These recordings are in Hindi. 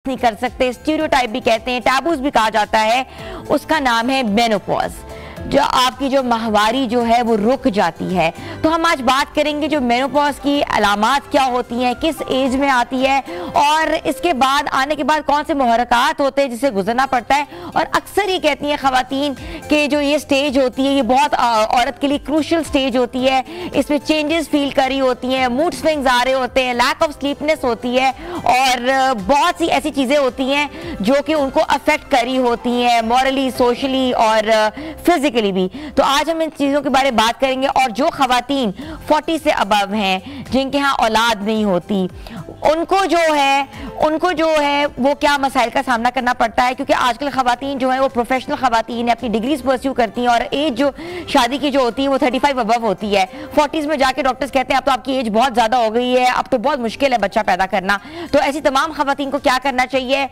नहीं कर सकते, स्टीरियोटाइप भी कहते हैं, टैबूज भी कहा जाता है, उसका नाम है मेनोपॉज। जो आपकी जो माहवारी जो है वो रुक जाती है। तो हम आज बात करेंगे जो मेनोपॉज की अलामात क्या होती हैं, किस एज में आती है और इसके बाद आने के बाद कौन से मुहरकात होते हैं जिससे गुजरना पड़ता है। और अक्सर ये कहती हैं खवातीन कि जो ये स्टेज होती है ये बहुत औरत के लिए क्रूशल स्टेज होती है, इसमें चेंजेस फील करी होती हैं, मूड स्विंग्स आ रहे होते हैं, लैक ऑफ स्लीपनेस होती है और बहुत सी ऐसी चीज़ें होती हैं जो कि उनको अफेक्ट करी होती हैं मॉरली, सोशली और फिजिकली भी। तो आज हम इन चीज़ों के बारे में बात करेंगे। और जो खवातीन 40 से अबव हैं, जिनके यहाँ औलाद नहीं होती, उनको जो है वो क्या मसाइल का सामना करना पड़ता है। क्योंकि आजकल खवातीन जो है वो प्रोफेशनल खवातीन है, अपनी डिग्रीज परस्यू करती हैं और एज जो शादी की जो होती है वो 35 अबव होती है। 40s में जाके डॉक्टर्स कहते हैं अब तो आपकी एज बहुत ज़्यादा हो गई है, अब तो बहुत मुश्किल है बच्चा पैदा करना। तो ऐसी तमाम खवातीन को क्या करना चाहिए,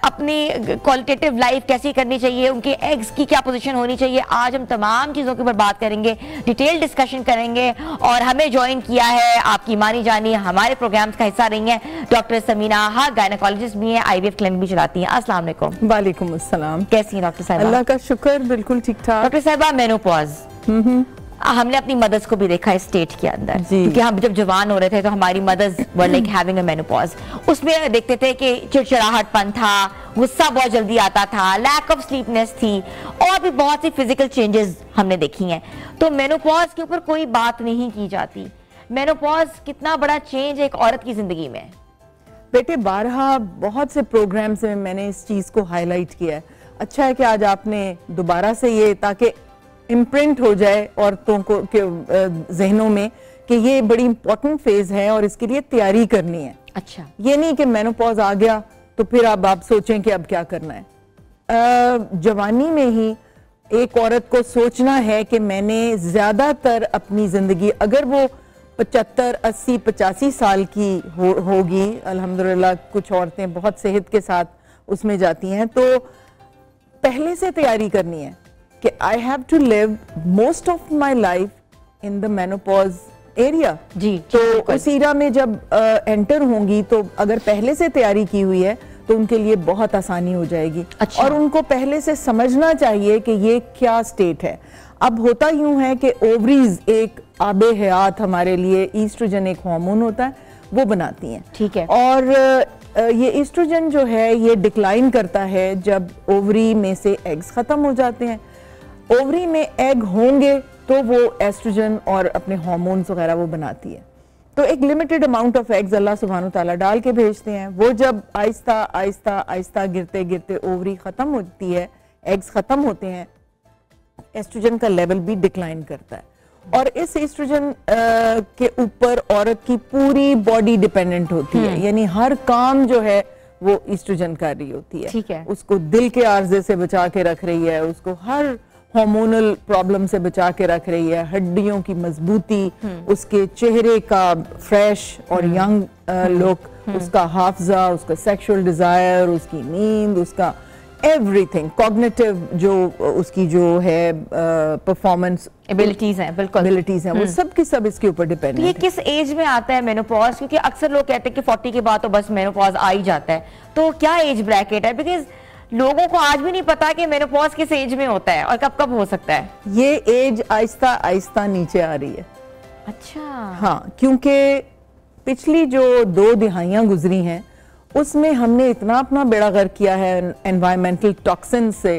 अपनी क्वालिटेटिव लाइफ कैसी करनी चाहिए, उनके एग्स की क्या पोजीशन होनी चाहिए, आज हम तमाम चीज़ों के ऊपर बात करेंगे, डिटेल डिस्कशन करेंगे। और हमें ज्वाइन किया है आपकी मानी जानी हमारे प्रोग्राम्स का हिस्सा रही हैं डॉक्टर समीना, हाँ गायनेकोलॉजिस्ट भी हैं, IVF क्लिनिक भी चलाती हैं। अस्सलाम वालेकुम। वालेकुम अस्सलाम। कैसी हैं डॉक्टर साहिबा? अल्लाह का शुक्र, बिल्कुल ठीक ठाक। डॉक्टर साहिबा, मेनोपॉज हमने अपनी मदर्स को भी देखा है स्टेट के अंदर, क्योंकि हम जब जवान हो रहे थे तो हमारी mothers were like having a menopause. उसमें देखते थे कि चिड़चिड़ाहटपन था, गुस्सा बहुत जल्दी आता था, लैक ऑफ स्लीपनेस थी और भी बहुत सी फिजिकल चेंजेस हमने देखी हैं। तो मेनोपॉज के ऊपर कोई बात नहीं की जाती। मेनोपॉज कितना बड़ा चेंज है एक औरत की जिंदगी में? बेटे, बारहा बहुत से प्रोग्राम्स में मैंने इस चीज़ को हाईलाइट किया है। अच्छा है कि आज आपने दोबारा से ये, ताकि इम्प्रिंट हो जाए औरतों को के जहनों में कि ये बड़ी इंपॉर्टेंट फेज है और इसके लिए तैयारी करनी है। अच्छा, ये नहीं कि मेनोपॉज आ गया तो फिर अब आप सोचें कि अब क्या करना है। जवानी में ही एक औरत को सोचना है कि मैंने ज्यादातर अपनी जिंदगी, अगर वो 75, 80, 85 साल की होगी, अल्हम्दुलिल्लाह कुछ औरतें बहुत सेहत के साथ उसमें जाती हैं, तो पहले से तैयारी करनी है कि I have to live most of my life in the menopause area. जी, तो उस एरिया में जब एंटर होंगी तो अगर पहले से तैयारी की हुई है तो उनके लिए बहुत आसानी हो जाएगी। अच्छा। और उनको पहले से समझना चाहिए कि ये क्या स्टेट है। अब होता यूं है कि ओवरीज एक आबे हयात हमारे लिए, ईस्ट्रोजन एक हार्मोन होता है, वो बनाती हैं। ठीक है। और ये ईस्ट्रोजन जो है ये डिक्लाइन करता है जब ओवरी में से एग्स खत्म हो जाते हैं। ओवरी में एग होंगे तो वो एस्ट्रोजन और अपने हार्मोन्स वगैरह वो बनाती है। तो एक लिमिटेड अमाउंट ऑफ एग्स अल्लाह सुब्हानो ताला डाल के भेजते हैं। वो जब आहिस्ता आहिस्ता आहिस्ता गिरते गिरते ओवरी खत्म होती है, एग्स खत्म होते हैं, एस्ट्रोजन का लेवल भी डिक्लाइन करता है। और इस एस्ट्रोजन के ऊपर औरत की पूरी बॉडी डिपेंडेंट होती है, यानी हर काम जो है वो एस्ट्रोजन कर रही होती है। ठीक है। उसको दिल के आर्जे से बचा के रख रही है, उसको हर हार्मोनल प्रॉब्लम से बचा के रख रही है, हड्डियों की मजबूती, उसके चेहरे का फ्रेश और यंग लुक, उसका हाफजा, उसका सेक्सुअल डिजायर, उसकी नींद, उसका एवरीथिंग, कॉग्निटिव जो उसकी जो है परफॉर्मेंस एबिलिटीज हैं, बिल्कुल एबिलिटीज हैं, वो सब की सब इसके ऊपर डिपेंड है। तो ये किस एज में आता है मेनोपॉज? क्योंकि अक्सर लोग कहते हैं कि 40 के बाद तो बस मेनोपॉज आ ही जाता है। तो क्या एज ब्रैकेट है? बिकॉज लोगों को आज भी नहीं पता कि मेनोपॉज किस एज में होता है और कब कब हो सकता है। ये एज आहिस्ता आहिस्ता नीचे आ रही है। अच्छा। हाँ, क्योंकि पिछली जो 2 दिहाइयां गुजरी हैं उसमें हमने इतना अपना बेड़ा गर्क किया है एनवायरमेंटल टॉक्सिन से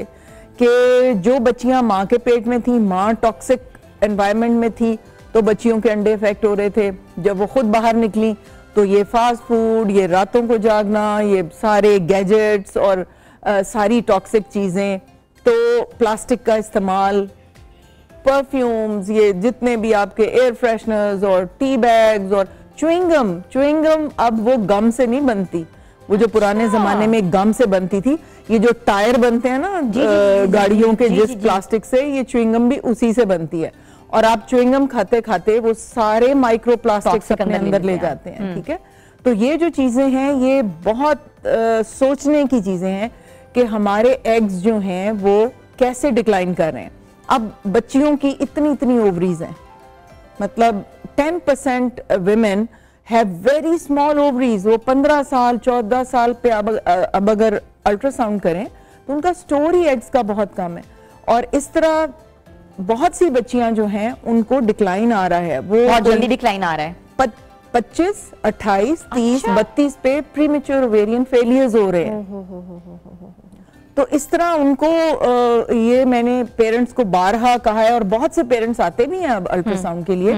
कि जो बच्चियां माँ के पेट में थी, माँ टॉक्सिक एनवायरनमेंट में थी, तो बच्चियों के अंडे इफेक्ट हो रहे थे। जब वो खुद बाहर निकली तो ये फास्ट फूड, ये रातों को जागना, ये सारे गैजेट्स और सारी टॉक्सिक चीज़ें, तो प्लास्टिक का इस्तेमाल, परफ्यूम्स, ये जितने भी आपके एयर फ्रेशनर्स और टी बैग्स और च्युइंगम अब वो गम से नहीं बनती, वो जो पुराने जमाने में गम से बनती थी। ये जो टायर बनते हैं ना गाड़ियों के, जिस प्लास्टिक से, ये च्युइंगम भी उसी से बनती है। और आप च्युइंगम खाते खाते वो सारे माइक्रो प्लास्टिक्स अपने अंदर ले जाते हैं। ठीक है। तो ये जो चीजें हैं ये बहुत सोचने की चीजें हैं कि हमारे एग्स जो हैं वो कैसे डिक्लाइन कर रहे हैं। अब बच्चियों की इतनी ओवरीज हैं, मतलब 10% women have very small ovaries, वो 15 साल 14 साल पे अब अगर अल्ट्रासाउंड करें तो उनका स्टोर ही एग्स का बहुत कम है। और इस तरह बहुत सी बच्चियां जो हैं उनको डिक्लाइन आ रहा है, वो बहुत जल्दी डिक्लाइन आ रहा है। 25, 28, 30, 32 पे प्रीमेच्योर ओवेरियन फेलियर्स हो रहे हैं। तो इस तरह उनको ये मैंने पेरेंट्स को बारहा कहा है, और बहुत से पेरेंट्स आते भी हैं अब अल्ट्रासाउंड के लिए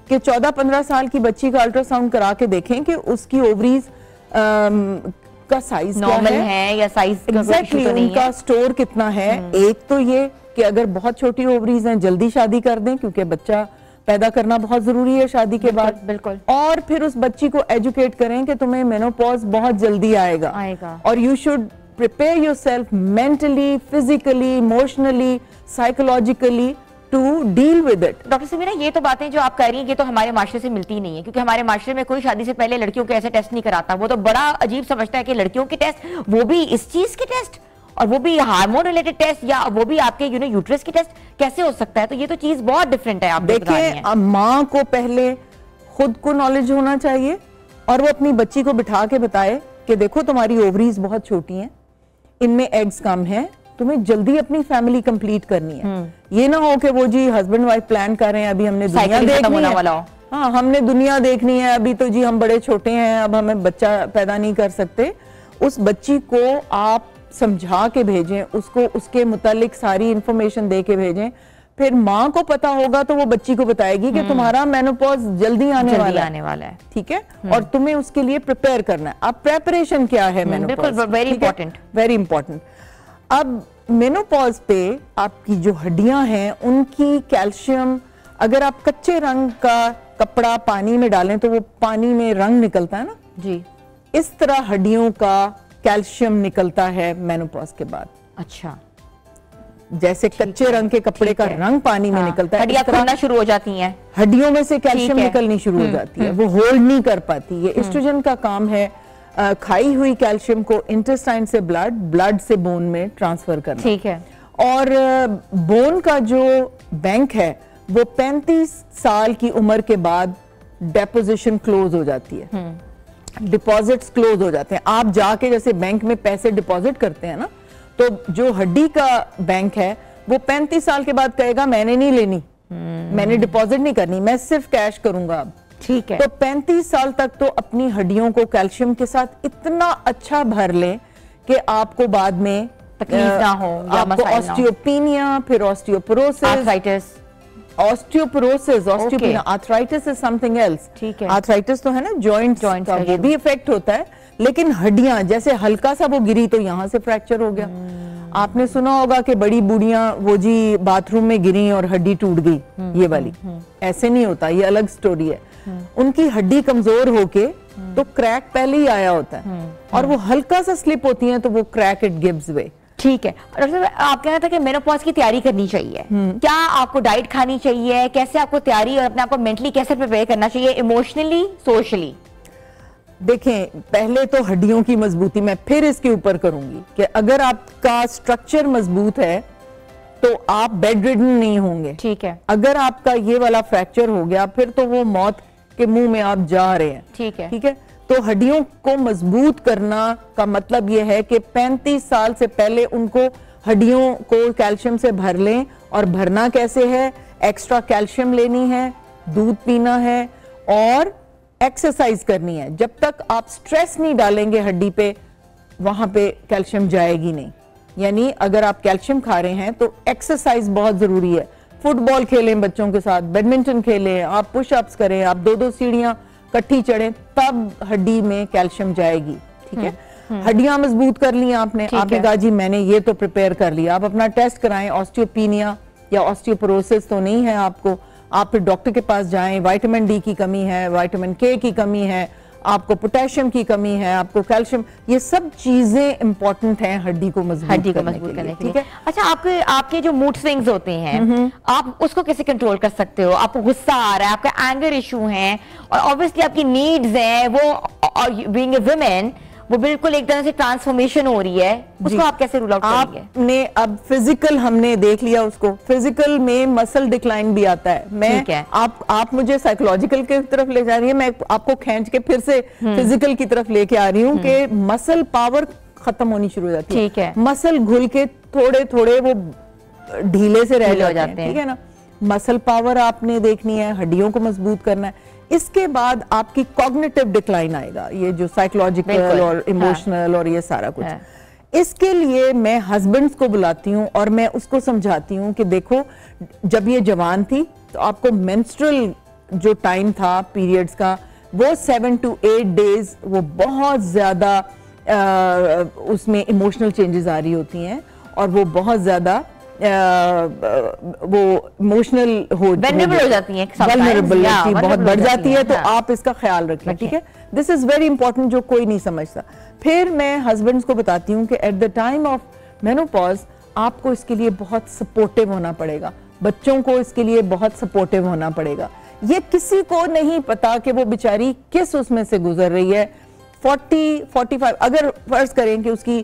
कि 14-15 साल की बच्ची का अल्ट्रासाउंड करा के देखें कि उसकी ओवरीज का साइज नॉर्मल है या साइज एग्जैक्टली उनका स्टोर कितना है। एक तो ये कि अगर बहुत छोटी ओवरीज हैं जल्दी शादी कर दें, क्योंकि बच्चा पैदा करना बहुत जरूरी है शादी के बाद। बिल्कुल। और फिर उस बच्ची को एजुकेट करें कि तुम्हें मेनोपॉज बहुत जल्दी आएगा और you should prepare yourself mentally, physically, emotionally, psychologically to deal with it. Doctor Sameera, ये तो बातें जो आप कह रही हैं ये तो हमारे माशरे से मिलती ही नहीं है, क्योंकि हमारे माशरे में कोई शादी से पहले लड़कियों के ऐसे टेस्ट नहीं कराता। वो तो बड़ा अजीब समझता है कि लड़कियों के टेस्ट, वो भी इस चीज के टेस्ट, और वो भी हार्मोन रिलेटेड टेस्ट, या वो भी आपके यूट्रस के टेस्ट कैसे हो सकता है? तो ये तो चीज बहुत डिफरेंट है। आप देखिए, माँ को पहले खुद को नॉलेज होना चाहिए और वो अपनी बच्ची को बिठा के बताए कि देखो तुम्हारी ओवरीज बहुत छोटी हैं, इनमें एग्स कम हैं, तुम्हें जल्दी अपनी फैमिली कंप्लीट करनी है। ये ना हो कि वो जी हस्बैंड वाइफ प्लान कर रहे हैं, अभी हमने दुनिया देखनी है, हाँ हमने दुनिया देखनी है, अभी तो जी हम बड़े छोटे हैं, अब हमें बच्चा पैदा नहीं कर सकते। उस बच्ची को आप समझा के भेजें, उसको उसके मुतालिक सारी इंफॉर्मेशन दे के भेजें, फिर माँ को पता होगा तो वो बच्ची को बताएगी कि तुम्हारा मेनोपॉज जल्दी आने वाला है, ठीक है, और तुम्हें उसके लिए प्रिपेयर करना है। अब प्रेपरेशन क्या है menopause, very important, very important. अब मेनोपॉज पे आपकी जो हड्डियां हैं उनकी कैल्शियम, अगर आप कच्चे रंग का कपड़ा पानी में डालें तो वो पानी में रंग निकलता है ना जी, इस तरह हड्डियों का कैल्शियम निकलता है मेनोपॉज के बाद। अच्छा, जैसे कच्चे रंग के कपड़े का रंग पानी में निकलता है, हड्डियां खुलना शुरू हो जाती हैं, हड्डियों में से कैल्शियम निकलनी शुरू हो जाती है, वो होल्ड नहीं कर पाती। ये एस्ट्रोजन का काम है खाई हुई कैल्शियम को इंटेस्टाइन से ब्लड से बोन में ट्रांसफर करना, ठीक है। और बोन का जो बैंक है वो 35 साल की उम्र के बाद डेपोजिशन क्लोज हो जाती है, डिपॉजिट्स क्लोज हो जाते हैं। आप जाके जैसे बैंक में पैसे डिपॉजिट करते हैं ना, तो जो हड्डी का बैंक है वो 35 साल के बाद कहेगा मैंने नहीं लेनी, मैंने डिपॉजिट नहीं करनी, मैं सिर्फ कैश करूंगा अब, ठीक है। तो 35 साल तक तो अपनी हड्डियों को कैल्शियम के साथ इतना अच्छा भर ले कि आपको बाद में तकलीफ ना हो, आपको ऑस्टियोपेनिया, फिर osteoporosis, arthritis, osteoporosis, arthritis is something else, ठीक है। आर्थराइटिस तो है ना जॉइंट का, वो भी इफेक्ट होता है, लेकिन हड्डियां जैसे हल्का सा वो गिरी तो यहां से फ्रैक्चर हो गया। आपने सुना होगा कि बड़ी बूढ़ियां वो जी बाथरूम में गिरी और हड्डी टूट गई, ये वाली, ऐसे नहीं होता, ये अलग स्टोरी है। उनकी हड्डी कमजोर होके तो क्रैक पहले ही आया होता है, और वो हल्का सा स्लिप होती है तो वो क्रैक इट गिव्स वे, ठीक है। डॉक्टर साहब, आप कह रहे थे कि मेनोपॉज की तैयारी करनी चाहिए, क्या आपको डाइट खानी चाहिए, कैसे आपको तैयारी और अपने आपको मेंटली कैसे प्रिपेयर करना चाहिए, इमोशनली, सोशली? देखें, पहले तो हड्डियों की मजबूती मैं फिर इसके ऊपर करूंगी कि अगर आपका स्ट्रक्चर मजबूत है तो आप बेड रिडन नहीं होंगे, ठीक है। अगर आपका ये वाला फ्रैक्चर हो गया फिर तो वो मौत के मुंह में आप जा रहे हैं, ठीक है, ठीक है। तो हड्डियों को मजबूत करना का मतलब ये है कि 35 साल से पहले उनको हड्डियों को कैल्शियम से भर लें, और भरना कैसे है, एक्स्ट्रा कैल्शियम लेनी है, दूध पीना है और एक्सरसाइज करनी है। जब तक आप स्ट्रेस नहीं डालेंगे हड्डी पे, वहां पे कैल्शियम जाएगी नहीं। यानी अगर आप कैल्शियम खा रहे हैं तो एक्सरसाइज बहुत जरूरी है। फुटबॉल खेलें बच्चों के साथ, बैडमिंटन खेलें, आप पुशअप्स करें, आप 2-2 सीढ़ियां इकट्ठी चढ़ें, तब हड्डी में कैल्शियम जाएगी, ठीक है। हड्डियां मजबूत कर ली आपने कहा जी मैंने ये तो प्रिपेयर कर लिया, आप अपना टेस्ट कराएं, ऑस्टियोपेनिया या ऑस्टियोपोरोसिस तो नहीं है आपको, आप फिर डॉक्टर के पास जाएं, विटामिन डी की कमी है, विटामिन के की कमी है, आपको पोटेशियम की कमी है, आपको कैल्शियम, ये सब चीजें इंपॉर्टेंट हैं हड्डी को मजबूत करने के लिए, ठीक है। अच्छा, आपके जो मूड स्विंग्स होते हैं, आप उसको कैसे कंट्रोल कर सकते हो? आपको गुस्सा आ रहा है, आपका एंगर इशू है, और ऑब्वियसली आपकी नीड्स हैं, वो बीइंग अ वुमेन वो बिल्कुल एक तरह से ट्रांसफॉर्मेशन हो रही है, उसको आप कैसे रूल आउट करेंगे? आपने अब फिजिकल हमने देख लिया, उसको फिजिकल में मसल डिक्लाइन भी आता है। मैं आप मुझे साइकोलॉजिकल की तरफ ले जा रही है, मैं आपको खींच के फिर से फिजिकल की तरफ लेके आ रही हूँ कि मसल पावर खत्म होनी शुरू हो जाती है। ठीक है, मसल घुल के थोड़े थोड़े वो ढीले से रह जाते हैं, ठीक है ना। मसल पावर आपने देखनी है, हड्डियों को मजबूत करना है। इसके बाद आपकी कॉग्निटिव डिक्लाइन आएगा, ये जो साइकोलॉजिकल और इमोशनल और ये सारा कुछ। इसके लिए मैं हस्बैंड्स को बुलाती हूँ और मैं उसको समझाती हूँ कि देखो, जब ये जवान थी तो आपको मेंस्ट्रुअल जो टाइम था पीरियड्स का, वो 7 to 8 डेज वो बहुत ज्यादा उसमें इमोशनल चेंजेस आ रही होती हैं और वो बहुत ज्यादा वो इमोशनल हो जाती हैं, वल्नरेबिलिटी बहुत बढ़ जाती है। तो आप इसका ख्याल रखें, ठीक है। दिस इज वेरी इंपॉर्टेंट, जो कोई नहीं समझता। फिर मैं हस्बैंड्स को बताती हूँ कि at the time of menopause आपको इसके लिए बहुत सपोर्टिव होना पड़ेगा, बच्चों को इसके लिए बहुत सपोर्टिव होना पड़ेगा। ये किसी को नहीं पता कि वो बेचारी किस उसमें से गुजर रही है। 40-45 अगर फर्ज करें कि उसकी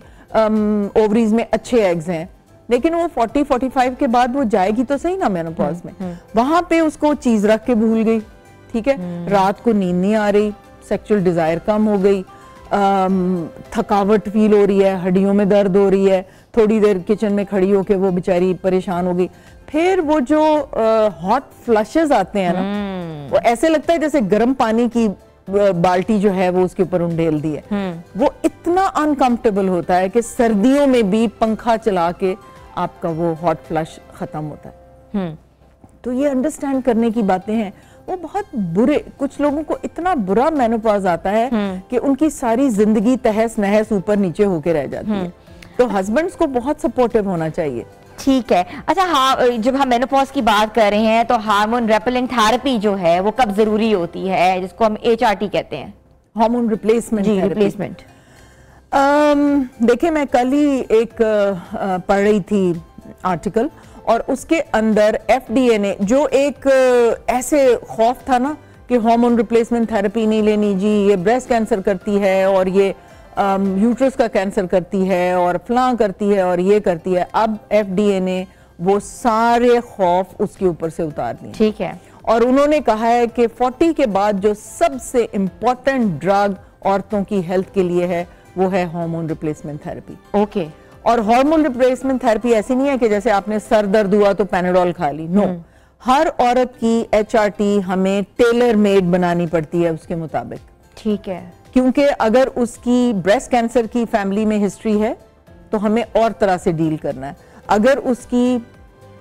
ओवरीज में अच्छे एग्स हैं, लेकिन वो 40-45 के बाद वो जाएगी तो सही ना मेनोपॉज में, वहां पे उसको चीज रख के भूल गई, ठीक है। रात को नींद नहीं आ रही, सेक्सुअल डिजायर कम हो गई, थकावट फील हो रही है, हड्डियों में दर्द हो रही है, थोड़ी देर किचन में खड़ी होके वो बेचारी परेशान हो गई। फिर वो जो हॉट फ्लशेस आते हैं ना, वो ऐसे लगता है जैसे गर्म पानी की बाल्टी जो है वो उसके ऊपर उंडेल दी है। वो इतना अनकंफर्टेबल होता है कि सर्दियों में भी पंखा चला के आपका वो हॉट फ्लश खत्म होता है। तो ये अंडरस्टैंड करने की बातें हैं। वो बहुत बुरे, कुछ लोगों को इतना बुरा मेनोपॉज आता है कि उनकी सारी जिंदगी तहस नहस ऊपर नीचे होके रह जाती है। तो हस्बैंड्स को बहुत सपोर्टिव होना चाहिए। ठीक है। अच्छा, हाँ, जब हम मेनोपॉज की बात कर रहे हैं तो हार्मोन रेपेलेंट थेरेपी जो है वो कब जरूरी होती है, जिसको हम HRT कहते हैं, हार्मोन रिप्लेसमेंट। जी, रिप्लेसमेंट। देखिए, मैं कल ही एक पढ़ रही थी आर्टिकल, और उसके अंदर FDA ने जो एक ऐसे खौफ था ना कि हार्मोन रिप्लेसमेंट थेरेपी नहीं लेनी जी, ये ब्रेस्ट कैंसर करती है और ये यूट्रस का कैंसर करती है और फलां करती है और ये करती है। अब FDA ने वो सारे खौफ उसके ऊपर से उतार दिए, ठीक है। और उन्होंने कहा है कि 40 के बाद जो सबसे इम्पोर्टेंट ड्रग औरतों की हेल्थ के लिए है वो है हार्मोन रिप्लेसमेंट थेरेपी। ओके। और हार्मोन रिप्लेसमेंट थेरेपी ऐसी नहीं है कि जैसे आपने सर दर्द हुआ तो पैनाडोल खा ली, नो। हर औरत की HRT हमें टेलर मेड बनानी पड़ती है उसके मुताबिक, ठीक है। क्योंकि अगर उसकी ब्रेस्ट कैंसर की फैमिली में हिस्ट्री है तो हमें और तरह से डील करना है। अगर उसकी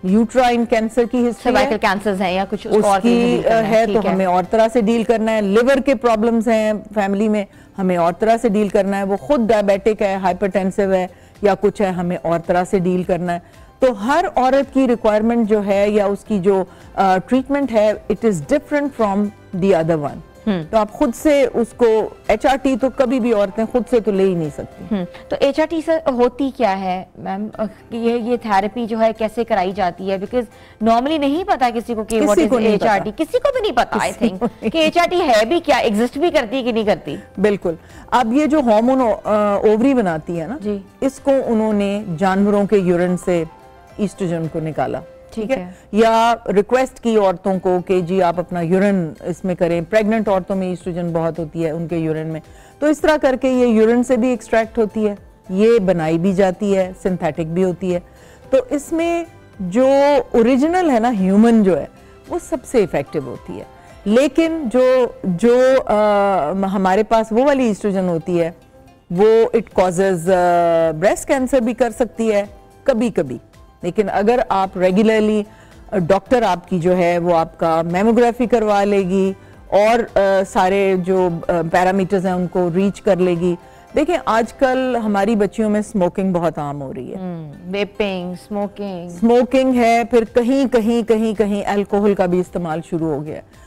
यूट्राइन कैंसर की हिस्ट्री है, कैंसर्स हैं या कुछ उसकी है तो हमें और तरह से डील करना है। लिवर के प्रॉब्लम्स हैं फैमिली में, हमें और तरह से डील करना है। वो खुद डायबिटिक है, हाइपरटेंसिव है या कुछ है, हमें और तरह से डील करना है। तो हर औरत की रिक्वायरमेंट जो है या उसकी जो ट्रीटमेंट है, it is different from the other one. तो आप खुद से उसको HRT तो कभी भी औरतें खुद से तो ले ही नहीं सकती। तो HRT से होती क्या है मैम, ये थेरेपी जो है कैसे कराई जाती है? बिकॉज नॉर्मली नहीं पता किसी को कि व्हाट इज HRT, किसी को भी नहीं पता आई थिंक कि HRT है भी क्या, एग्जिस्ट भी करती है कि नहीं करती। बिल्कुल। अब ये जो हार्मोन ओवरी बनाती है ना जी, इसको उन्होंने जानवरों के यूरिन से ईस्ट्रोजन को निकाला, ठीक है, या रिक्वेस्ट की औरतों को कि जी आप अपना यूरिन इसमें करें। प्रेग्नेंट औरतों में ईस्ट्रोजन बहुत होती है उनके यूरिन में, तो इस तरह करके ये यूरिन से भी एक्सट्रैक्ट होती है, ये बनाई भी जाती है, सिंथेटिक भी होती है। तो इसमें जो ओरिजिनल है ना ह्यूमन जो है वो सबसे इफेक्टिव होती है, लेकिन जो हमारे पास वो वाली ईस्ट्रोजन होती है वो इट कॉजेज ब्रेस्ट कैंसर भी कर सकती है कभी कभी। लेकिन अगर आप रेगुलरली, डॉक्टर आपकी जो है वो आपका मेमोग्राफी करवा लेगी और सारे जो पैरामीटर्स हैं उनको रीच कर लेगी। देखिए, आजकल हमारी बच्चियों में स्मोकिंग बहुत आम हो रही है, वेपिंग, स्मोकिंग है, फिर कहीं कहीं अल्कोहल का भी इस्तेमाल शुरू हो गया है।